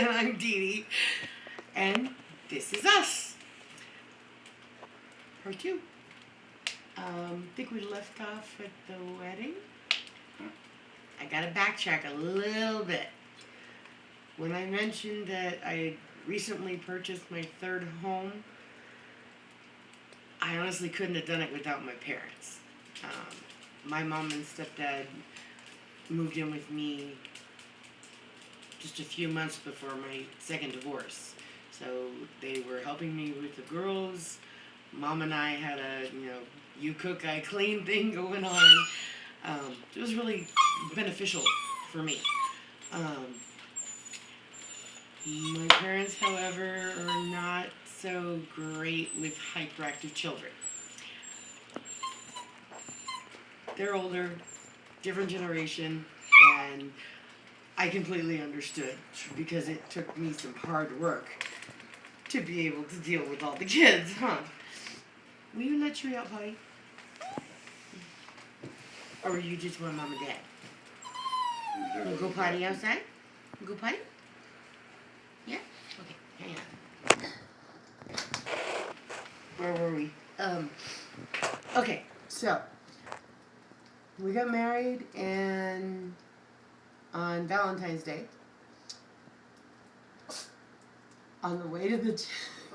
And I'm Dee Dee. And this is us. Part 2. I think we left off at the wedding. I gotta backtrack a little bit. When I mentioned that I recently purchased my third home, I honestly couldn't have done it without my parents. My mom and stepdad moved in with me just a few months before my second divorce. So they were helping me with the girls. Mom and I had a, you cook, I clean thing going on. It was really beneficial for me. My parents, however, are not so great with hyperactive children. They're older, different generation, and I completely understood because it took me some hard work to be able to deal with all the kids, huh? Will you let you out, Potty? Or you just want Mom and Dad? You go potty outside? You go potty? Yeah? Okay, hang on. Where were we? Okay, so we got married and on Valentine's Day. On the way to the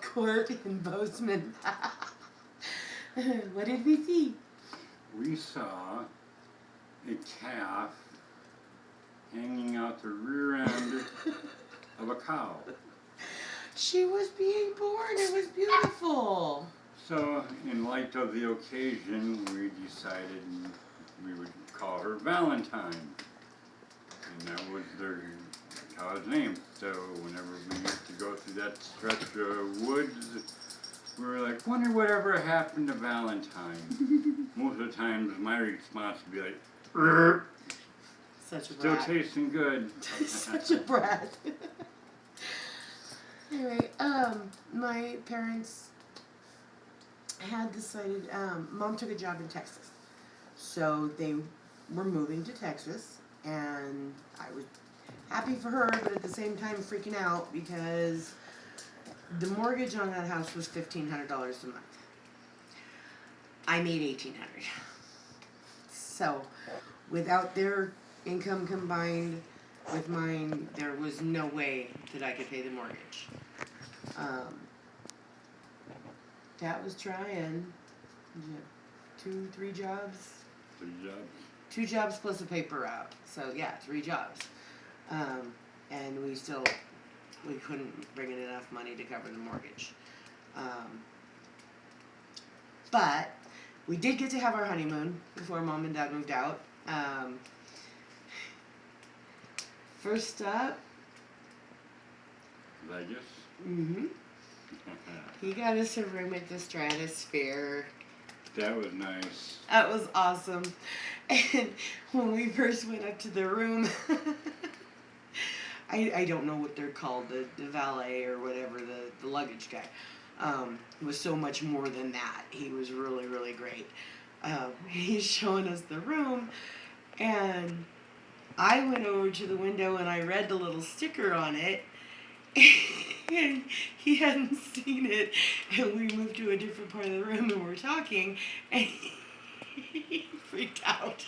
court in Bozeman. What did we see? We saw a calf hanging out the rear end of a cow. She was being born. It was beautiful. So, in light of the occasion, we decided we would call her Valentine. And that was their cow's name. So, whenever we used to go through that stretch of woods, we were like, wonder whatever happened to Valentine. Most of the times, my response would be like, "Rrr." Such a Still brat. tasting good. Such a brat. Anyway, my parents had decided, Mom took a job in Texas. So they were moving to Texas, and I was happy for her, but at the same time freaking out because the mortgage on that house was $1,500 a month. I made $1,800. So, without their income combined with mine, there was no way that I could pay the mortgage. Dad was trying. 2, 3 jobs. 3 jobs. 2 jobs plus a paper route. So yeah, 3 jobs. And we couldn't bring in enough money to cover the mortgage. But we did get to have our honeymoon before Mom and Dad moved out. First up, Vegas. mm-hmm. He got us a room at the Stratosphere. That was nice. That was awesome. And when we first went up to the room, I don't know what they're called, the valet or whatever, the luggage guy. Was so much more than that. He was really, really great. He's showing us the room, and I went over to the window and I read the little sticker on it, and he hadn't seen it, and we moved to a different part of the room and we're talking, and he freaked out.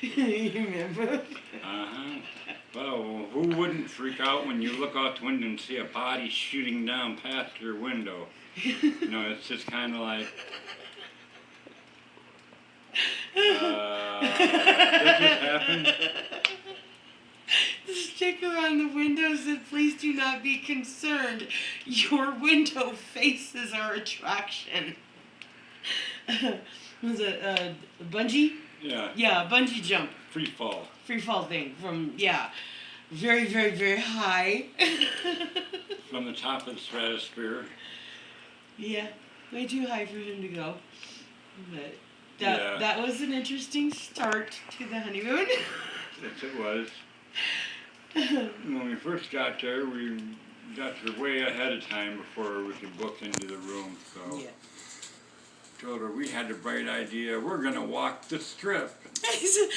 You remember? Uh-huh. Well, who wouldn't freak out when you look out the window and see a body shooting down past your window? It's just kind of like, that just happened? The sticker on the window said, "Please do not be concerned. Your window faces our attraction." Was it a bungee? Yeah. Yeah, a bungee jump. Free fall. Free fall thing from, very, very, very high. From the top of the stratosphere. Yeah, way too high for him to go. But Yeah. that was an interesting start to the honeymoon. Yes, it was. When we first got there, we got there way ahead of time before we could book into the room. So Yeah. told her we had the bright idea, we're going to walk the strip. He said,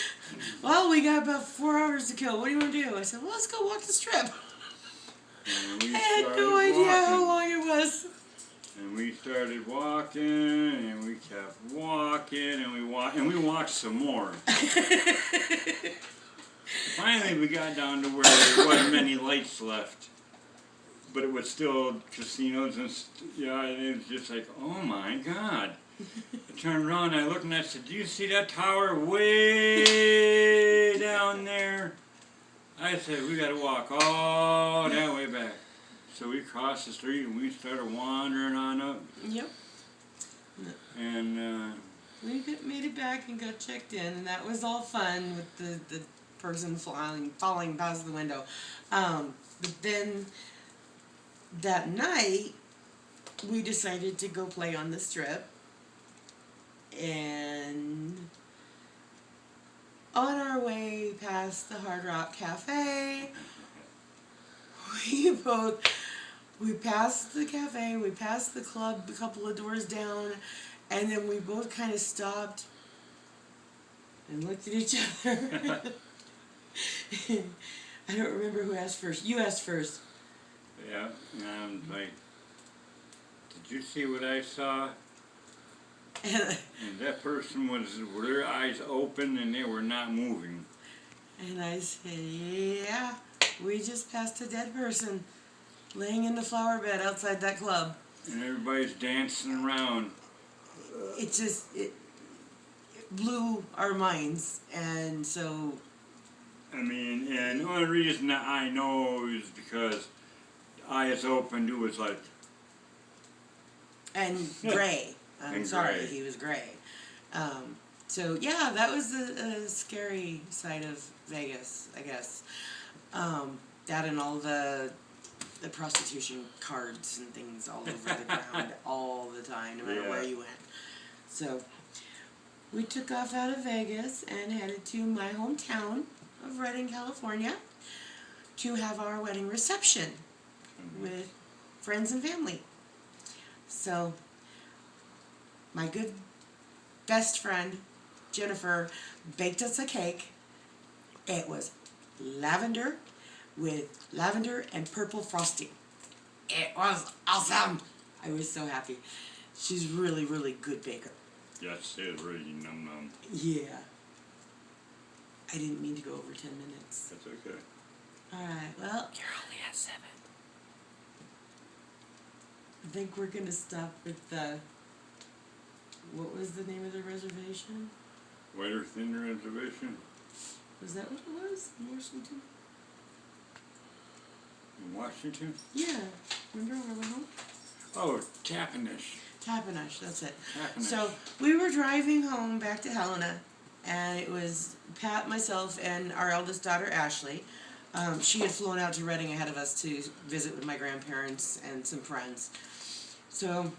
well, we got about 4 hours to kill. What do you want to do? I said, well, let's go walk the strip. And we I had no started idea how walking. long it was. And we started walking, and we kept walking, and we walked some more. Finally, we got down to where there wasn't many lights left, but it was still casinos and and it was just like, oh my God. I turned around and I looked and I said, do you see that tower way down there? I said, we got to walk all that way back. So we crossed the street and we started wandering on up. Yep. And We made it back and got checked in, and that was all fun with the person falling past the window. But then that night, we decided to go play on the strip. And on our way past the Hard Rock Cafe, we passed the cafe, we passed the club a couple of doors down, and then we both kind of stopped and looked at each other. I don't remember who asked first. You asked first. yeah, and I'm like, did you see what I saw? And That person was with their eyes open and they were not moving. I said, yeah, we just passed a dead person laying in the flower bed outside that club. And everybody's dancing around. It blew our minds, and so... I mean, and the only reason that I know is because eyes open, it was like... And gray. I'm And sorry, gray. he was gray. So yeah, that was a scary side of Vegas, I guess. That and all the prostitution cards and things all over the ground all the time, no matter where you went. So we took off out of Vegas and headed to my hometown of Redding, California, to have our wedding reception with friends and family. So my good best friend, Jennifer, baked us a cake. It was lavender with lavender and purple frosting. It was awesome. I was so happy. She's really, really good baker. Yes, it was really num-num. Yeah. I didn't mean to go over 10 minutes. That's okay. Alright, well. You're only at 7. I think we're going to stop with the... What was the name of the reservation? White Earth Indian Reservation Was that what it was? In Washington? in Washington. Yeah. Remember where we went home? Oh, Tapanish. Tapanish, that's it. Tapanish. So we were driving home back to Helena, and it was Pat, myself, and our eldest daughter, Ashley. She had flown out to Redding ahead of us to visit with my grandparents and some friends. So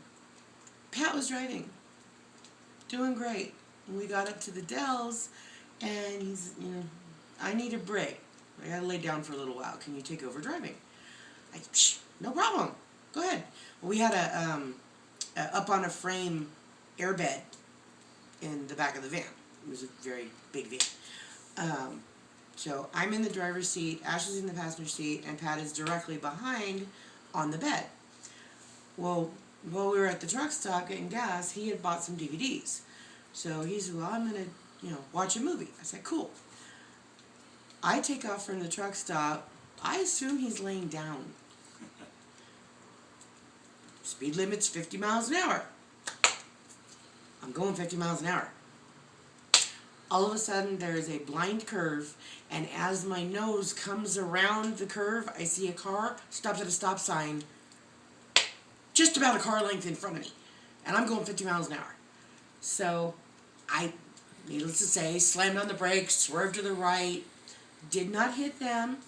Pat was driving, doing great. And we got up to the Dells, and he's, I need a break. I gotta lay down for a little while. Can you take over driving? No problem. Go ahead. Well, we had a up on a frame airbed in the back of the van. It was a very big van. So I'm in the driver's seat, Ashley's in the passenger seat, and Pat is directly behind on the bed. Well, while we were at the truck stop getting gas, he had bought some DVDs. So he said, well, I'm going to, watch a movie. I said, cool. I take off from the truck stop. I assume he's laying down. Speed limit's 50 miles an hour. I'm going 50 miles an hour. All of a sudden, there is a blind curve, and as my nose comes around the curve, I see a car stops at a stop sign just about a car length in front of me, and I'm going 50 miles an hour. So I, needless to say, slammed on the brakes, swerved to the right, did not hit them.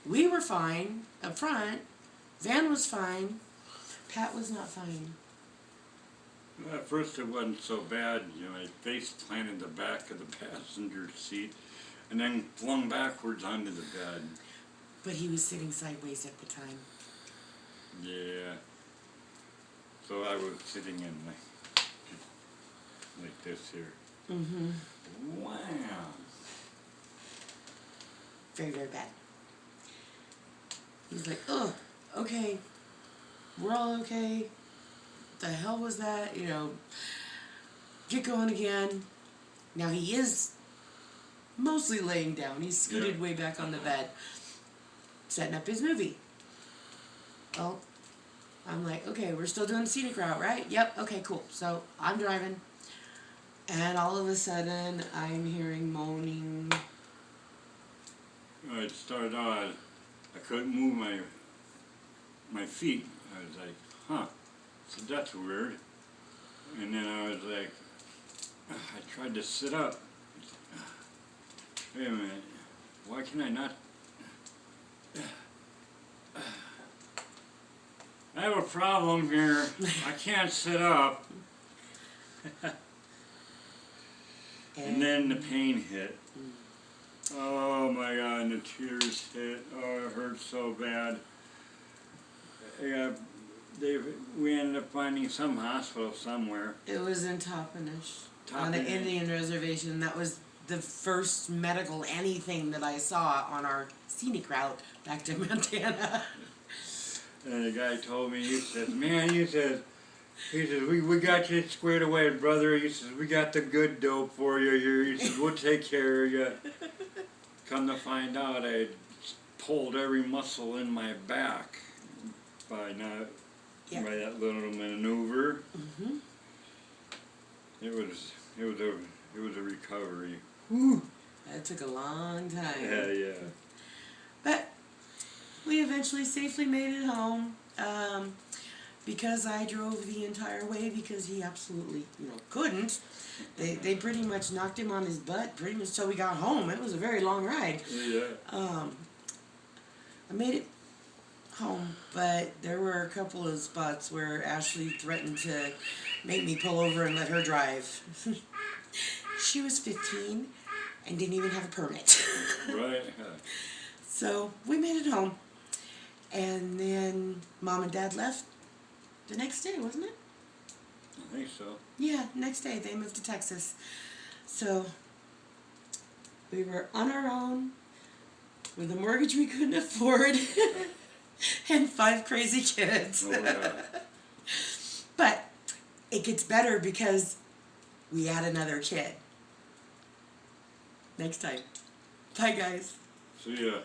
We were fine up front. Van was fine. Pat was not fine. Well, at first it wasn't so bad. I face planted the back of the passenger seat and then flung backwards onto the bed. But he was sitting sideways at the time. Yeah. So I was sitting in like this here. Mm-hmm. Wow. Very, very bad. He's like, oh, okay, we're all okay. The hell was that? You know, get going again. Now he is mostly laying down. He's scooted way back on the bed, setting up his movie. Well, I'm like, okay, we're still doing the scenic route, right? Yep, okay, cool. So I'm driving, and all of a sudden I'm hearing moaning. It started out, I couldn't move my feet. I was like, huh, so that's weird. And then I was like, I tried to sit up. Wait a minute, why can I not? I have a problem here. I can't sit up. And then the pain hit. Oh my God, and the tears hit. Oh, it hurt so bad. Yeah, we ended up finding some hospital somewhere. It was in Toppenish, on an Indian reservation. That was the first medical anything that I saw on our scenic route back to Montana. And the guy told me, he says, man, he says, we got you squared away, brother. He says, we got the good dope for you here. He says, we'll take care of you. Come to find out, I pulled every muscle in my back by that little maneuver. Mm-hmm. It was a recovery. Whew. That took a long time. Yeah. But we eventually safely made it home. Because I drove the entire way because he absolutely, couldn't. They pretty much knocked him on his butt pretty much till we got home. It was a very long ride. Yeah. I made it home, but there were a couple of spots where Ashley threatened to make me pull over and let her drive. She was 15 and didn't even have a permit. Right. So we made it home. And then Mom and Dad left the next day, wasn't it? I think so. Yeah, next day they moved to Texas. So we were on our own with a mortgage we couldn't afford and 5 crazy kids. Oh, yeah. But it gets better because we add another kid. Next time. Bye, guys. See ya.